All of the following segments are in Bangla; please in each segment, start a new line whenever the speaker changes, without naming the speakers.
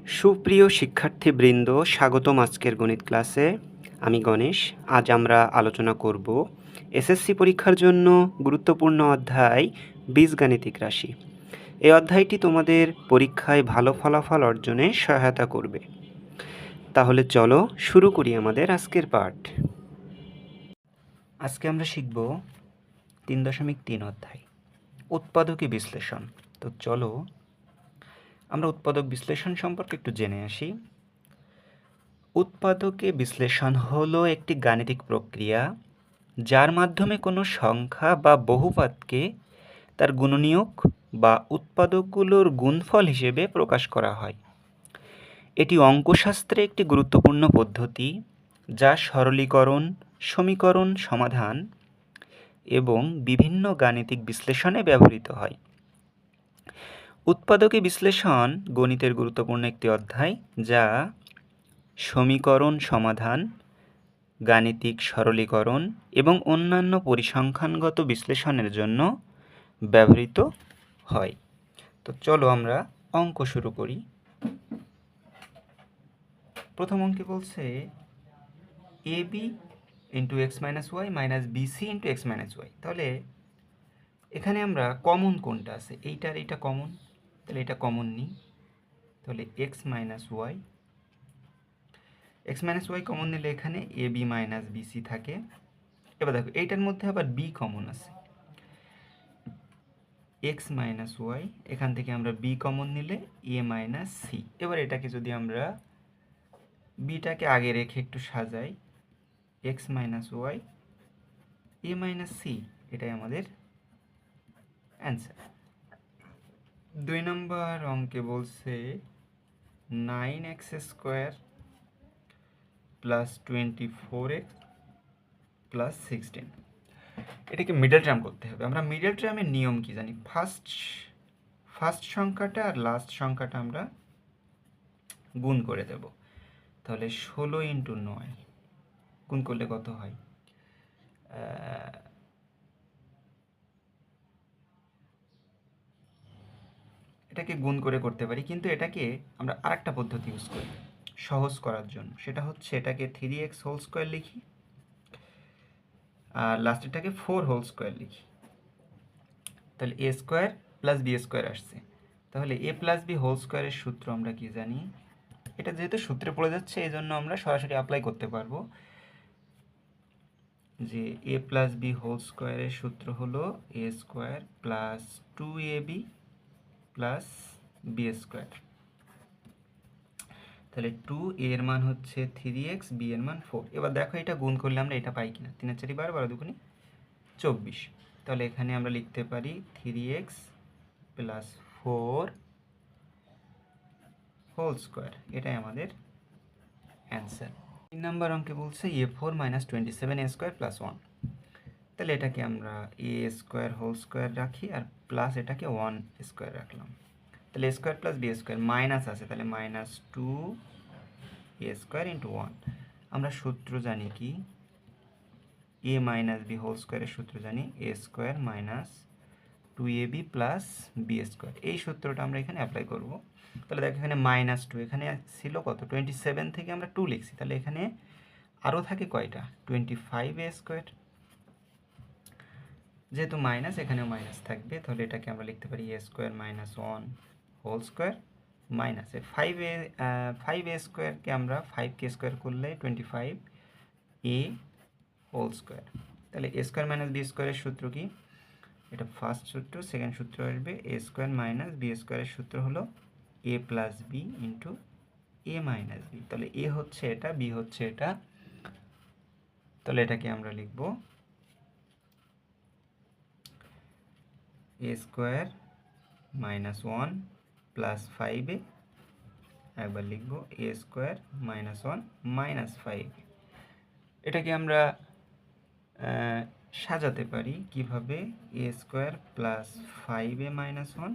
সুপ্রিয় শিক্ষার্থীবৃন্দ, স্বাগতম আজকের গণিত ক্লাসে। আমি গণেশ। আজ আমরা আলোচনা করব এসএসসি পরীক্ষার জন্য গুরুত্বপূর্ণ অধ্যায় বীজগাণিতিক রাশি। এই অধ্যায়টি তোমাদের পরীক্ষায় ভালো ফলাফল অর্জনে সহায়তা করবে। তাহলে চলো শুরু করি আমাদের আজকের পাঠ। আজকে আমরা শিখব 3.3 অধ্যায় উৎপাদকী বিশ্লেষণ। তো চলো আমরা উৎপাদক বিশ্লেষণ সম্পর্কে একটু জেনে আসি। উৎপাদকে বিশ্লেষণ হলো একটি গাণিতিক প্রক্রিয়া যার মাধ্যমে কোনো সংখ্যা বা বহুপদকে তার গুণনীয়ক বা উৎপাদকগুলোর গুণফল হিসেবে প্রকাশ করা হয়। এটি অঙ্কশাস্ত্রে একটি গুরুত্বপূর্ণ পদ্ধতি যা সরলীকরণ, সমীকরণ সমাধান এবং বিভিন্ন গাণিতিক বিশ্লেষণে ব্যবহৃত হয়। উৎপাদকী বিশ্লেষণ গণিতের গুরুত্বপূর্ণ একটি অধ্যায় যা সমীকরণ সমাধান, গাণিতিক সরলীকরণ এবং অন্যান্য পরিসংখ্যানগত বিশ্লেষণের জন্য ব্যবহৃত হয়। তো চলো আমরা অঙ্ক শুরু করি। প্রথম অঙ্কে বলছে ab into x minus y minus b c into x minus y. তাহলে এখানে আমরা কমন কোনটা আছে, এইটার এইটা কমন, তাহলে এটা কমন নিই। তাহলে এক্স মাইনাস ওয়াই কমন নিলে এখানে এ বি মাইনাস বিসি থাকে। এবার দেখো এইটার মধ্যে আবার বি কমন আছে, এক্স মাইনাস ওয়াই, এখান থেকে আমরা বি কমন নিলে এ মাইনাস সি। এবার এটাকে যদি আমরা বিটাকে আগে রেখে একটু সাজাই, x minus Y A minus C, এটাই আমাদের অ্যান্সার। 2 নম্বর অঙ্কে বলছে 9x square plus 24x plus 16। এটাকে মিডল টার্ম করতে হবে। আমরা মিডল টার্মের নিয়ম কি জানি, ফার্স্ট সংখ্যাটা আর লাস্ট সংখ্যাটা আমরা গুণ করে দেব। তাহলে 16 ইন্টু 9 গুণ করলে কত হয়, এটাকে গুণ করে করতে পারি, কিন্তু এটাকে আমরা আরেকটা পদ্ধতি ইউজ করি সহজ করার জন্য। সেটা হচ্ছে এটাকে 3x হোল স্কোয়ার লিখি আর লাস্টেরটাকে 4 হোল স্কোয়ার লিখি। তাহলে a square plus b square আসছে। তাহলে এ প্লাস বি হোল স্কোয়ারের সূত্র আমরা কি জানি, এটা যেহেতু সূত্রে পড়ে যাচ্ছে এই জন্য আমরা সরাসরি অ্যাপ্লাই করতে পারবো যে এ প্লাস বি হোল স্কোয়ারের সূত্র হলো a square plus 2ab plus b square. তাহলে 2 এর মান হচ্ছে 3x, বি এর মান 4। এবার দেখো এটা গুণ করলে আমরা এটা পাই কিনা, 3 4 12 12 দুগুণে 24। তাহলে এখানে আমরা লিখতে পারি 3x প্লাস 4 হোল স্কোয়ার, এটাই আমাদের অ্যান্সার। 3 নম্বর অঙ্কে বলছে a4 minus 27 a square plus 1। তাহলে এটাকে আমরা এ স্কোয়ার হোল স্কোয়ার রাখি আর প্লাস এটাকে 1 স্কোয়ার রাখলাম। তাহলে a square plus b square minus আছে, তাহলে মাইনাস 2 এ স্কোয়ার ইন্টু 1। আমরা সূত্র জানি কি, এ মাইনাস বি হোল স্কোয়ারের সূত্র জানি a square minus 2ab plus b square. এই সূত্রটা আমরা এখানে অ্যাপ্লাই করব। তাহলে দেখো এখানে মাইনাস 2, এখানে ছিল কত 27 থেকে আমরা 2 লিখছি, তাহলে এখানে আরও থাকে কয়টা 25 এ স্কোয়ার। যেহেতু মাইনাস এখানেও মাইনাস থাকবে, তাহলে এটাকে আমরা লিখতে পারি এ স্কোয়ার মাইনাস 1 হোল স্কোয়ার মাইনাসে 5 এ স্কোয়ারকে আমরা 5কে স্কোয়ার করলে 25 এ হোল স্কোয়ার। তাহলে এ স্কোয়ার মাইনাস বি স্কোয়ারের সূত্র কি, এটা ফার্স্ট সূত্র। সেকেন্ড সূত্র আসবে এ স্কোয়ার মাইনাস বি স্কোয়ারের সূত্র হলো এ plus b into a minus b. তাহলে এ হচ্ছে এটা, বি হচ্ছে এটা, তাহলে এটাকে আমরা লিখব এ স্কোয়ার মাইনাস 1 প্লাস 5a, একবার লিখব এ স্কোয়ার মাইনাস 1 মাইনাস 5। এটাকে আমরা সাজাতে পারি কিভাবে, a square plus 5a minus 1,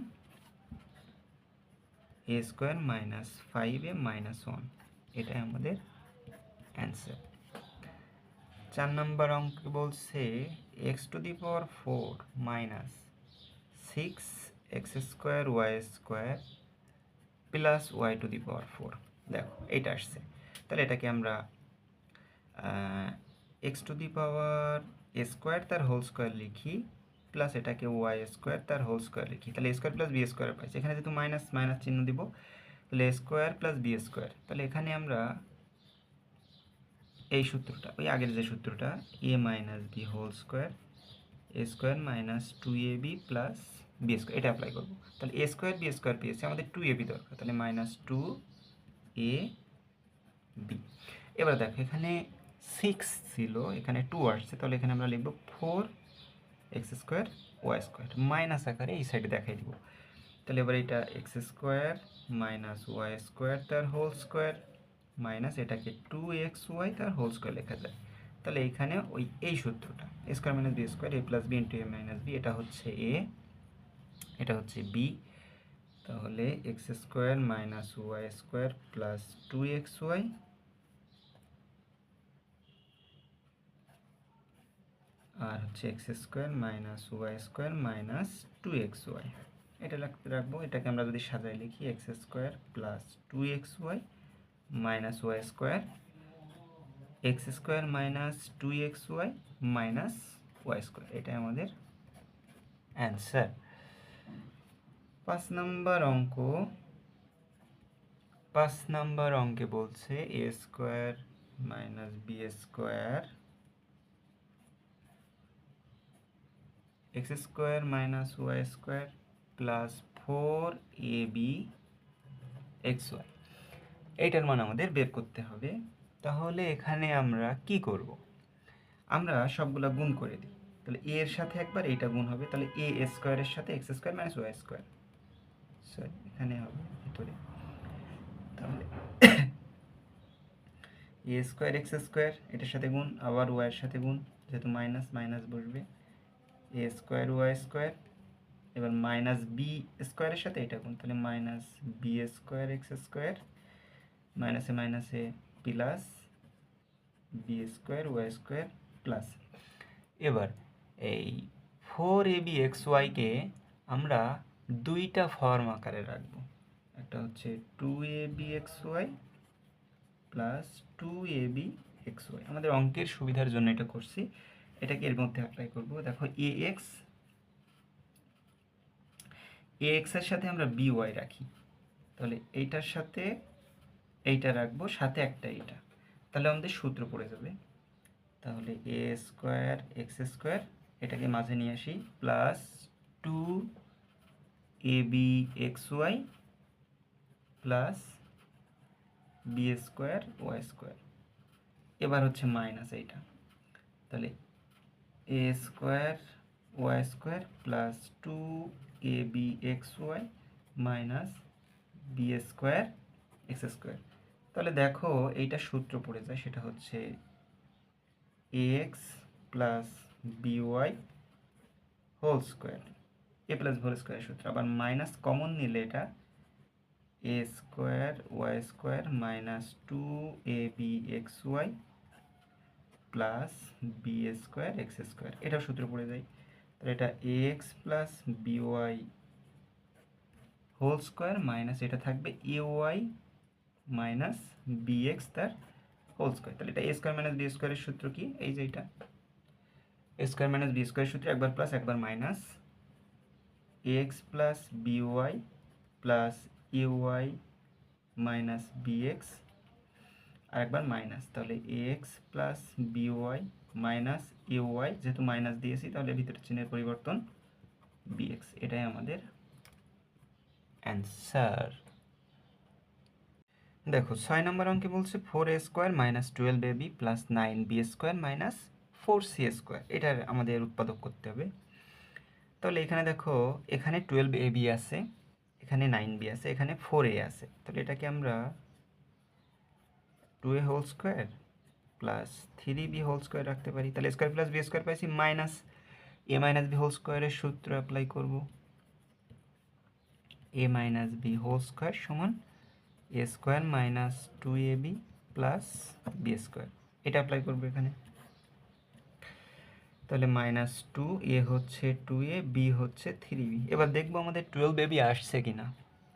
a square minus 5a minus 1, এটাই আমাদের অ্যান্সার। 4 নম্বর অঙ্ক বলছে x to the power 4 minus 6x square y square plus y to the power 4। দেখো এইটা আসছে, তাহলে এটাকে আমরা x to the power a square তার হোল স্কোয়ার লিখি, প্লাস এটাকে ওয়াই স্কোয়ার তার হোল স্কোয়ার লিখি। তাহলে a square plus b square পাইছি, এখানে যেহেতু মাইনাস মাইনাস চিহ্ন দিব, তাহলে a square plus b square. তাহলে এখানে আমরা এই সূত্রটা, ওই আগের যে সূত্রটা, এ minus b whole square A square minus two A B plus b square, এটা অ্যাপ্লাই করবো। তাহলে এ স্কোয়ার বি স্কোয়ার পেয়েছি, আমাদের টু এ বি দরকার, তাহলে মাইনাস টু এ বি। এবার দেখো এখানে 6 ছিল, এখানে 2 আসছে, তাহলে এখানে আমরা লিখব 4 x square y square, minus আকারে এই সাইডে দেখাই দিব। তাহলে এবার এটা x square minus y square তার হোল স্কোয়ার মাইনাস এটাকে 2xy তার হোল স্কোয়ার লেখা যায়। তাহলে এখানে ওই এই সূত্রটা a square minus b square a plus b into a minus b, এটা হচ্ছে এ, এটা হচ্ছে বি। তাহলে x square minus y square plus 2xy আর হচ্ছে x square minus y square minus 2xy, এটা রাখবো। এটাকে আমরা যদি সাজাই লিখি x square plus 2xy minus y square x square minus 2xy minus y square, এটাই আমাদের অ্যান্সার। 5 নাম্বার অঙ্কে বলছে a square minus b square x square minus y square plus 4ab xy, এইটার মান আমাদের বের করতে হবে। তাহলে এখানে আমরা কি করব, আমরা সবগুলা গুণ করে দিই। তাহলে এ এর সাথে একবার এইটা গুণ হবে, তাহলে এ স্কোয়ারের সাথে x square minus y square, sorry এখানে হবে ভিতরে। তাহলে এ স্কোয়ার এক্স স্কোয়ার এটার সাথে গুণ, আবার ওয়াইয়ের সাথে গুণ, যেহেতু মাইনাস মাইনাস বসবে, এ স্কোয়ার ওয়াই স্কোয়ার, এবার মাইনাস বি স্কোয়ারের সাথে এটা গুণ, তাহলে minus b square x square মাইনাসে মাইনাসে plus b square y square plus. এবার এই 4ab xy-কে আমরা দুইটা ফর্ম আকারে রাখবো, একটা হচ্ছে 2ab xy plus 2ab xy। আমাদের অঙ্কের সুবিধার জন্য এটা করছি, এটাকে এর মধ্যে অ্যাপ্লাই করব। দেখো ax এর সাথে আমরা by রাখি, তাহলে এইটার সাথে এইটা রাখবো, সাথে একটা এইটা, তাহলে আমাদের সূত্র পড়ে যাবে। তাহলে এ স্কোয়ার এক্স স্কোয়ার এটাকে মাঝে নিয়ে আসি plus 2ab xy plus b square y square, এবার হচ্ছে মাইনাস এইটা, তাহলে a square y square plus 2ab xy minus b square x square. তাহলে দেখো এইটা সূত্র পড়ে যায়, সেটা হচ্ছে ax plus by whole square, a plus whole square সূত্র, আবার মাইনাস কমন নিলে এটা a square y square minus 2ab xy plus b square x square, এটাও সূত্র পড়ে যায়। তাহলে এটা ax plus by whole square minus এটা থাকবে ay মাইনাস bx তার হোল স্কোয়ার। তাহলে এটা এ স্কোয়ার মাইনাস বি স্কোয়ারের সূত্র কি, এই যে এটা এ স্কোয়ার মাইনাস বি স্কোয়ারের সূত্র, একবার প্লাস একবার minus, ax plus by plus ay minus bx আর একবার মাইনাস, তাহলে ax plus by minus ay, যেহেতু মাইনাস দিয়েছি তাহলে ভিতরের চিহ্নের পরিবর্তন bx, এটাই আমাদের অ্যান্সার। দেখো 6 নম্বর অঙ্কে বলছে 4a square minus 12ab plus 9b square minus 4c square, এটার আমাদের উৎপাদক করতে হবে। তাহলে এখানে দেখো এখানে 12ab আছে, এখানে 9b আছে, এখানে 4a আছে, তাহলে এটাকে আমরা 2a whole square plus 3b whole square রাখতে পারি। তাহলে স্কোয়ার প্লাস বি স্কোয়ার পাইছি, minus a minus b whole স্কোয়ারের সূত্র অ্যাপ্লাই করব, a minus b whole square সমান a square minus 2ab plus b square, এটা অ্যাপ্লাই করবো এখানে। তাহলে মাইনাস 2, এ হচ্ছে 2a, বি হচ্ছে 3b। এবার দেখবো আমাদের 12ab আসছে কিনা।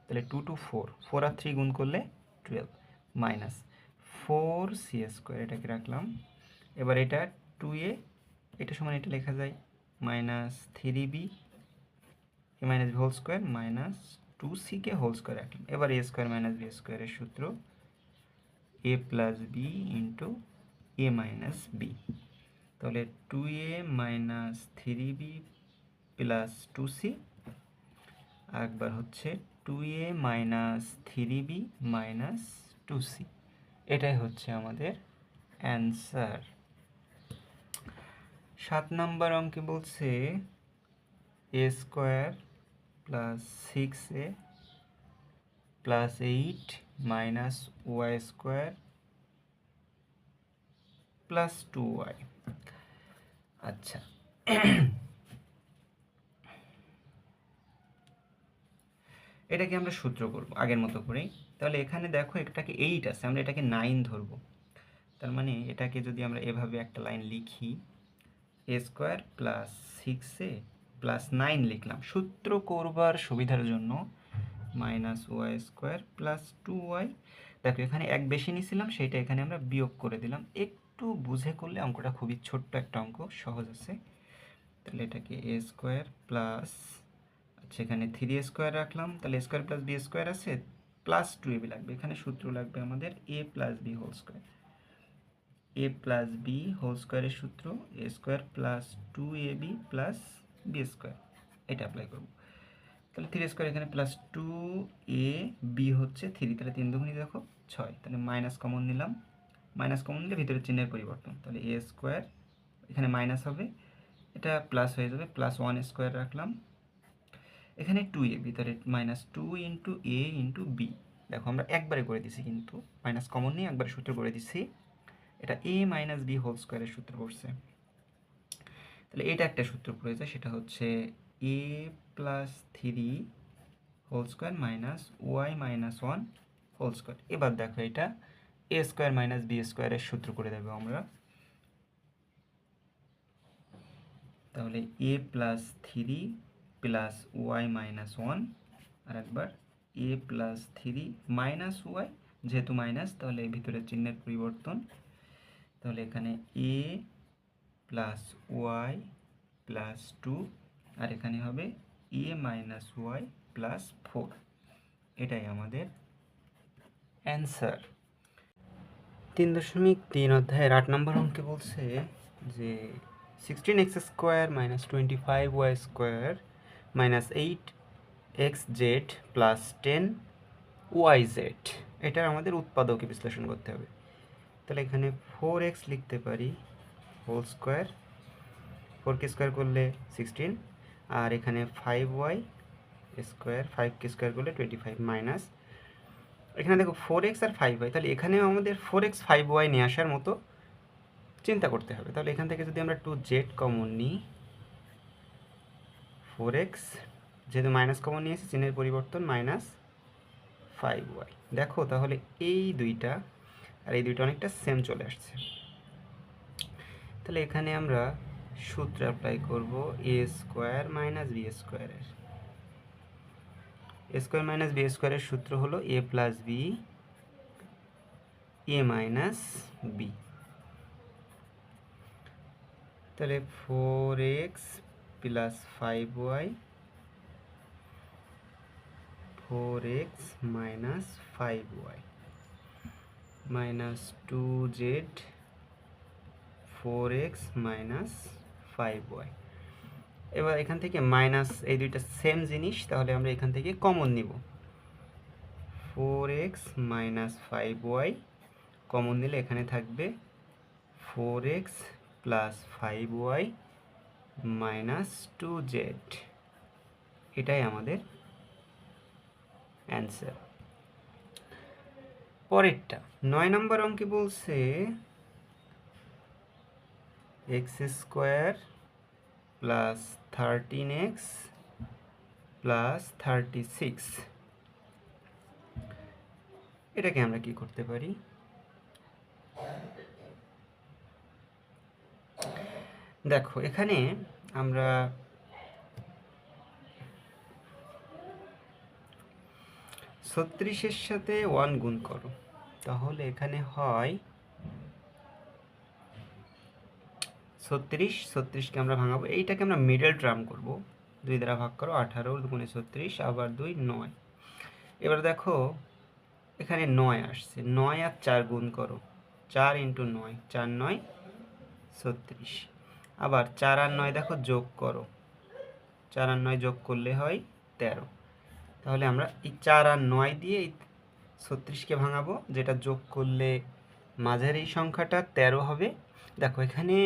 তো তাহলে 2 টু 4, 4 আর 3 গুণ করলে 12 মাইনাস 4c², এটাকে রাখলাম। এবার এটা 2a, এটা সমান এটা লেখা যায় minus 3b a minus b whole square minus 2c whole square রাখলাম। এবার a স্কোয়ার মাইনাস বি স্কোয়ারের সূত্র a plus b into a minus b. তাহলে 2a minus 3b plus 2c, আরেকবার হচ্ছে 2a minus 3b minus 2c। এটাই হচ্ছে আমাদের অ্যান্সার। 7 নম্বর অঙ্কে বলছে a square plus 6a plus 8 minus y square plus 2y। আচ্ছা, এটাকে আমরা সূত্র করব আগের মতো করেই। তাহলে এখানে দেখো এটাকে 8 আছে, আমরা এটাকে 9 ধরবো। তার মানে এটাকে যদি আমরা এভাবে একটা লাইন লিখি, a square plus 6a plus 9 লিখলাম। সূত্র করবার সুবিধার জন্য minus y square plus 2y। দেখো এখানে এক বেশি নিয়েছিলাম, সেটা এখানে আমরা বিয়োগ করে দিলাম। একটু বুঝে করলে অঙ্কটা খুবই ছোট্ট একটা অঙ্ক, সহজ আছে। তাহলে এটাকে a স্কোয়ার প্লাস, আচ্ছা এখানে 3a স্কোয়ার রাখলাম, তাহলে a square plus b square আছে, প্লাস 2ab লাগবে। এখানে সূত্র লাগবে আমাদের a plus b whole square. a plus b whole স্কোয়ারের সূত্র a square plus 2ab plus b square, এটা অ্যাপ্লাই করব। তাহলে 3 স্কোয়ার এখানে প্লাস 2ab হচ্ছে 3, তাহলে 3 দুগুণে দেখো 6, তাহলে মাইনাস কমন নিলাম। মাইনাস কমন নিলে ভিতরে চিহ্নের পরিবর্তন, তাহলে a স্কোয়ার এখানে মাইনাস হবে, এটা প্লাস হয়ে যাবে, প্লাস 1 স্কোয়ার রাখলাম। এখানে 2ab, তাহলে মাইনাস 2 ইন্টু এ ইন্টু বি। দেখো আমরা একবারে করে দিছি, কিন্তু মাইনাস কমন নিয়ে একবারে সূত্র করে দিছি। এটা a মাইনাস বি হোল স্কোয়ারের সূত্র পড়ছে। তাহলে এটা একটা সূত্র পড়েছে, সেটা হচ্ছে a plus 3 whole square minus y minus 1 whole square. এবার দেখো এটা a স্কোয়ার মাইনাস বি স্কোয়ারের সূত্র করে দেবো আমরা। তাহলে a plus 3 plus y minus 1, আর একবার a প্লাস 3 মাইনাস ওয়াই, যেহেতু মাইনাস তাহলে এই ভিতরে চিহ্নের পরিবর্তন। তাহলে এখানে a প্লাস ওয়াই প্লাস 2, আর এখানে হবে a মাইনাস ওয়াই প্লাস 4। এটাই আমাদের অ্যান্সার। 3.3 অধ্যায়ের 8 নম্বর অঙ্কে বলছে যে 16x² minus 25y square minus 8xz plus 10yz, এটার আমাদের উৎপাদকে বিশ্লেষণ করতে হবে। তাহলে এখানে 4x লিখতে পারি হোল স্কোয়ার, 4k স্কোয়ার করলে 16, আর এখানে 5y স্কোয়ার, 5k স্কোয়ার করলে 25 মাইনাস, এখানে দেখো 4x আর 5y, তাহলে এখানেও আমাদের 4x 5y নিয়ে আসার মতো চিন্তা করতে হবে। তাহলে এখান থেকে যদি আমরা 2z কমন নিই, 4x যেহেতু মাইনাস কমন নিয়েছি, চিহ্নের পরিবর্তন মাইনাস 5y। দেখো তাহলে এই দুইটা আর এই দুইটা অনেকটা সেম চলে আসছে। তাহলে এখানে আমরা সূত্র অ্যাপ্লাই করব a স্কোয়ার মাইনাস বি স্কোয়ারের। a স্কোয়ার মাইনাস বি স্কোয়ারের সূত্র হলো a plus b a minus b. তাহলে 4x plus 5y, 4x minus 5y minus 2z 4x minus 5y। এবার এখান থেকে মাইনাস, এই দুইটা সেম জিনিস, তাহলে আমরা এখান থেকে কমন নিব। 4x মাইনাস 5y কমন নিলে এখানে থাকবে 4x plus 5y minus 2z। এটাই আমাদের অ্যান্সার। পরেরটা 9 নম্বর অঙ্কে বলছে x² প্লাস 13x প্লাস 36, এটাকে আমরা কি করতে পারি? দেখো এখানে আমরা 36-এর সাথে 1 গুণ করো, তাহলে এখানে হয় 36কে আমরা ভাঙাবো, এইটাকে আমরা মিডল টার্ম করব। 2 দ্বারা ভাগ করো, 18 দুগুণে 36, আবার 2 9। এবার দেখো এখানে 9 আসছে, 9 আর 4 গুণ করো, 4 × 9, 4 9 36। আবার 4 আর 9 দেখো যোগ করো, 4 আর 9 যোগ করলে হয় 13। তাহলে আমরা এই 4 আর 9 দিয়ে এই 36কে ভাঙাবো, যেটা যোগ করলে মাঝের এই সংখ্যাটা 13 হবে। দেখো এখানে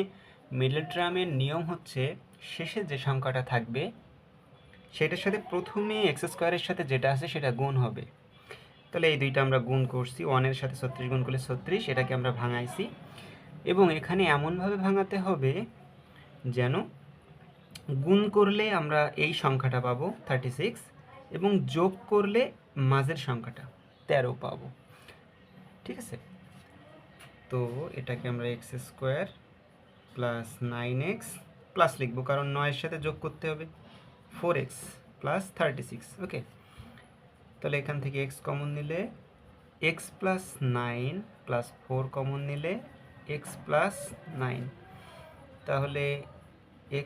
মিডল টার্মের নিয়ম হচ্ছে শেষে যে সংখ্যাটা থাকবে সেটার সাথে প্রথমে এক্স স্কোয়ারের সাথে যেটা আছে সেটা গুণ হবে। তাহলে এই দুইটা আমরা গুণ করছি, 1-এর সাথে 36 গুণ করলে 36, এটাকে আমরা ভাঙাইছি। এবং এখানে এমনভাবে ভাঙাতে হবে যেন গুণ করলে আমরা এই সংখ্যাটা পাবো 36, এবং যোগ করলে মাঝের সংখ্যাটা 13 পাবো। ঠিক আছে, তো এটাকে আমরা x square plus 9x plus লিখবো, কারণ 9-এর সাথে যোগ করতে হবে, 4x প্লাস 36। ওকে, তাহলে এখান থেকে x কমন নিলে x প্লাস 9 প্লাস 4 কমন নিলে x প্লাস 9, তাহলে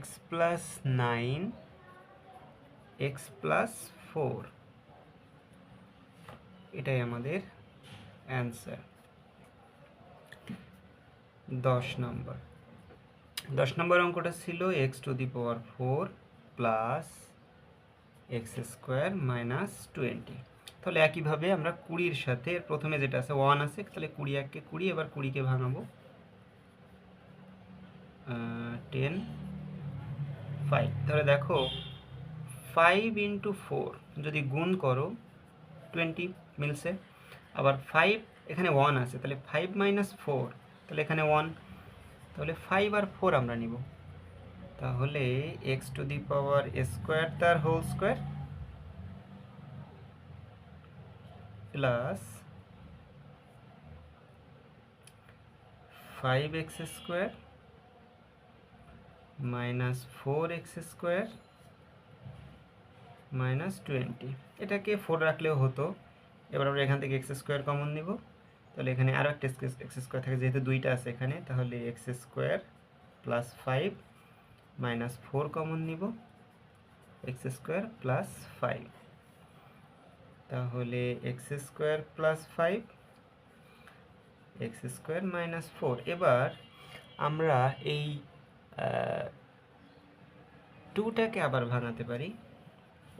x প্লাস 9 x প্লাস 4, এটাই আমাদের অ্যান্সার। 10 নম্বর অঙ্কটা ছিল x⁴ plus x square minus 20। তাহলে একইভাবে আমরা 20-এর সাথে প্রথমে যেটা আছে 1 আছে, তাহলে 20 1-কে 20, এবার 20-কে ভাঙাবো, 10 5। তাহলে দেখো 5 × 4 যদি গুণ করো 20 মিলছে। আবার 5 এখানে 1 আছে, তাহলে 5 - 4, তাহলে এখানে 1, তাহলে 5 আর 4 আমরা নিব। তাহলে x⁴² তার whole square plus 5x² minus 4x² minus 20। এটাকে 4 রাখলেও হতো। এবার আমরা এখান থেকে x² কমন নিব, তাহলে এখানে আরও একটা x² থাকে, যেহেতু দুইটা আছে এখানে, তাহলে x² প্লাস 5 মাইনাস 4 কমন নিব, x² প্লাস 5, তাহলে x² প্লাস 5 x² মাইনাস 4। এবার আমরা এই 2টাকে আবার ভাঙাতে পারি,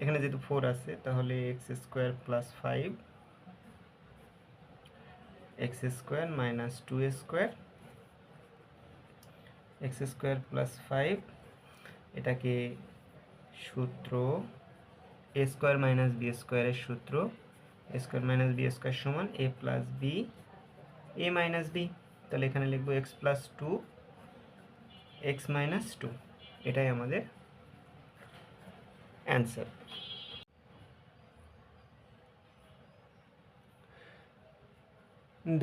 এখানে যেহেতু 4 আছে, তাহলে x² plus 5 x² minus 2² x² plus 5, এটাকে সূত্র a² মাইনাস b² এর সূত্র, a² মাইনাস b² সমান a plus b a minus b। তাহলে এখানে লিখবো x প্লাস 2 x মাইনাস 2, এটাই আমাদের অ্যান্সার।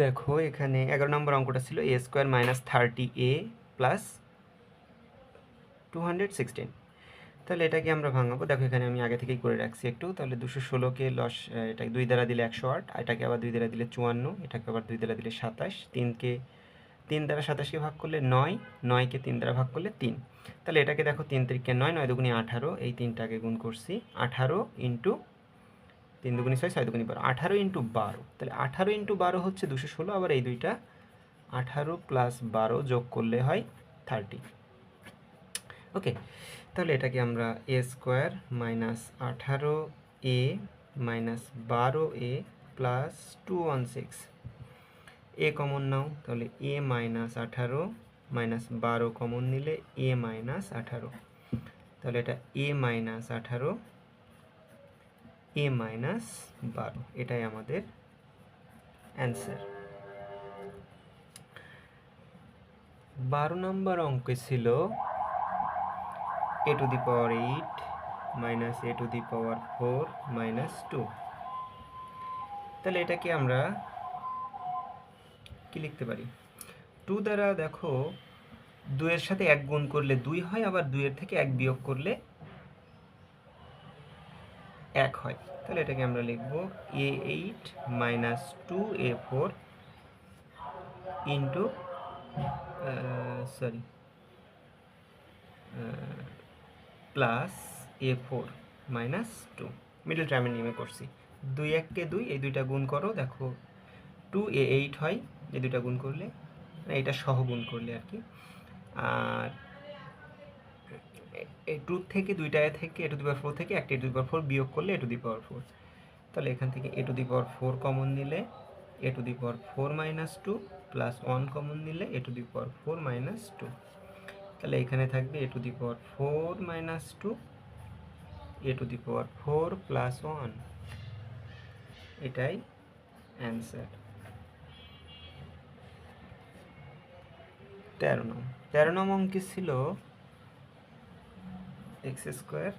দেখো এখানে 11 নম্বর অঙ্কটা ছিল a² মাইনাস 30a প্লাস 216। তাহলে এটাকে আমরা ভাঙাবো। দেখো এখানে আমি আগে থেকেই করে রাখছি একটু, তাহলে 216কে এটাকে 2 দ্বারা দিলে 108, এটাকে আবার 2 দ্বারা দিলে 54, এটাকে আবার 2 দ্বারা দিলে 27, 3 দ্বারা 27কে ভাগ করলে 9, 9কে 3 দ্বারা ভাগ করলে 3। তাহলে এটাকে দেখো 3 × 3 = 9, 9 দুগুণে 18, এই 3টাকে গুণ করছি, 18 × 3 দুগুণে 6, 6 দুগুণে 12, 18 × 12, তাহলে 18 × 12 হচ্ছে 216। আবার এই দুইটা 18 প্লাস 12 যোগ করলে হয় 30। ওকে, তাহলে এটাকে আমরা a² minus 18a minus 12a plus 216, a common নাও, তাহলে a মাইনাস 18 মাইনাস 12 কমন নিলে a মাইনাস 18, তাহলে এটা a মাইনাস 18 a মাইনাস 12, এটাই আমাদের অ্যান্সার। 12 নম্বর অঙ্কে ছিল a⁴ মাইনাস a⁴ মাইনাস 2। তাহলে এটাকে আমরা কি লিখতে পারি? 2 দ্বারা দেখো 2-এর সাথে 1 গুণ করলে 2 হয়, আবার 2-এর থেকে 1 বিয়োগ করলে 1 হয়, তাহলে এটাকে আমরা লিখব A8 minus 2A4 into plus A4 minus 2, middle টার্মে নিয়ে করছি। 2 1 কে 2, এই দুইটা গুণ করো, দেখো 2A8 হয়, এই দুইটা গুণ করলে, এটা সহ গুণ করলে আর কি। আর এই 2 থেকে দুইটা থেকে a টু দি পাওয়ার 4 থেকে একটা a টু দি পাওয়ার 4 বিয়োগ করলে a টু দি পাওয়ার 4, তাহলে এখান থেকে a two the power 4 common নিলে a two the power 4 minus 2 plus 1 common নিলে a two the power 4 minus 2, তাহলে এখানে থাকবে a two the power 4 minus 2 a two the power 4 plus 1, এটাই অ্যান্সার। 13 নং অঙ্কে ছিল x square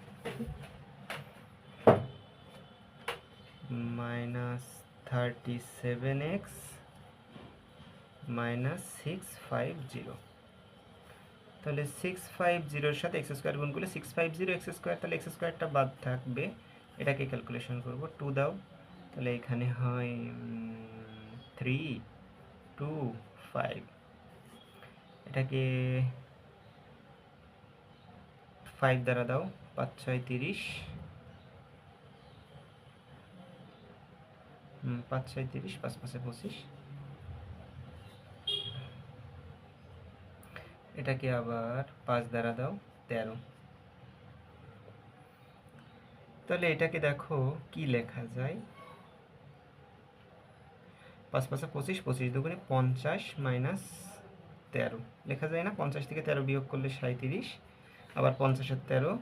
minus 37x minus 650, তাহলে 650-এর সাথে এক্স স্কোয়ার গুণ করলে 650 এক্স স্কোয়ার, তাহলে এক্স স্কোয়ারটা বাদ থাকবে, এটাকে ক্যালকুলেশন করব। 2 দাও, তাহলে এখানে হয় 3 2 5, এটাকে 5 দ্বারা দাও, 5 6 30, 5 6 30, 5 5 25, এটাকে আবার 5 দ্বারা দাও, 13, তাহলে এটাকে দেখো কি লেখা যায়, 5 5 25, 25 দুগুণে 50 মাইনাস 13 লেখা যায় না? 50 থেকে 13 বিয়োগ করলে 37, আবার 50 আর 13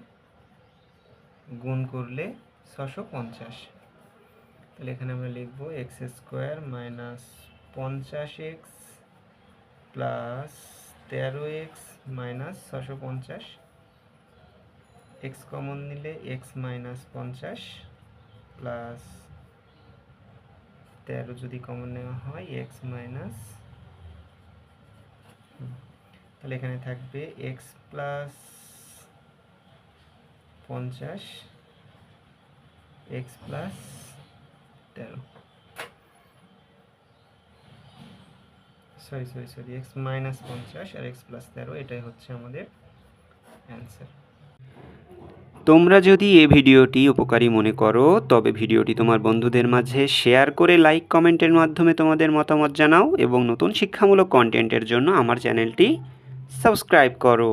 গুণ করলে 650, তাহলে এখানে আমরা লিখব x square minus 50x plus 13x minus 650, x common নিলে এক্স মাইনাস 50 প্লাস 13 যদি কমন নেওয়া হয় এক্স মাইনাস, তাহলে এখানে থাকবে x plus 50 x plus 13, sorry x minus 50 আর এক্স প্লাস 13, এটাই হচ্ছে আমাদের অ্যান্সার। তোমরা যদি এই ভিডিওটি উপকারী মনে করো তবে ভিডিওটি তোমার বন্ধুদের মাঝে শেয়ার করে লাইক কমেন্টের মাধ্যমে তোমাদের মতামত জানাও এবং নতুন শিক্ষামূলক কন্টেন্টের জন্য আমার চ্যানেলটি সাবস্ক্রাইব করো।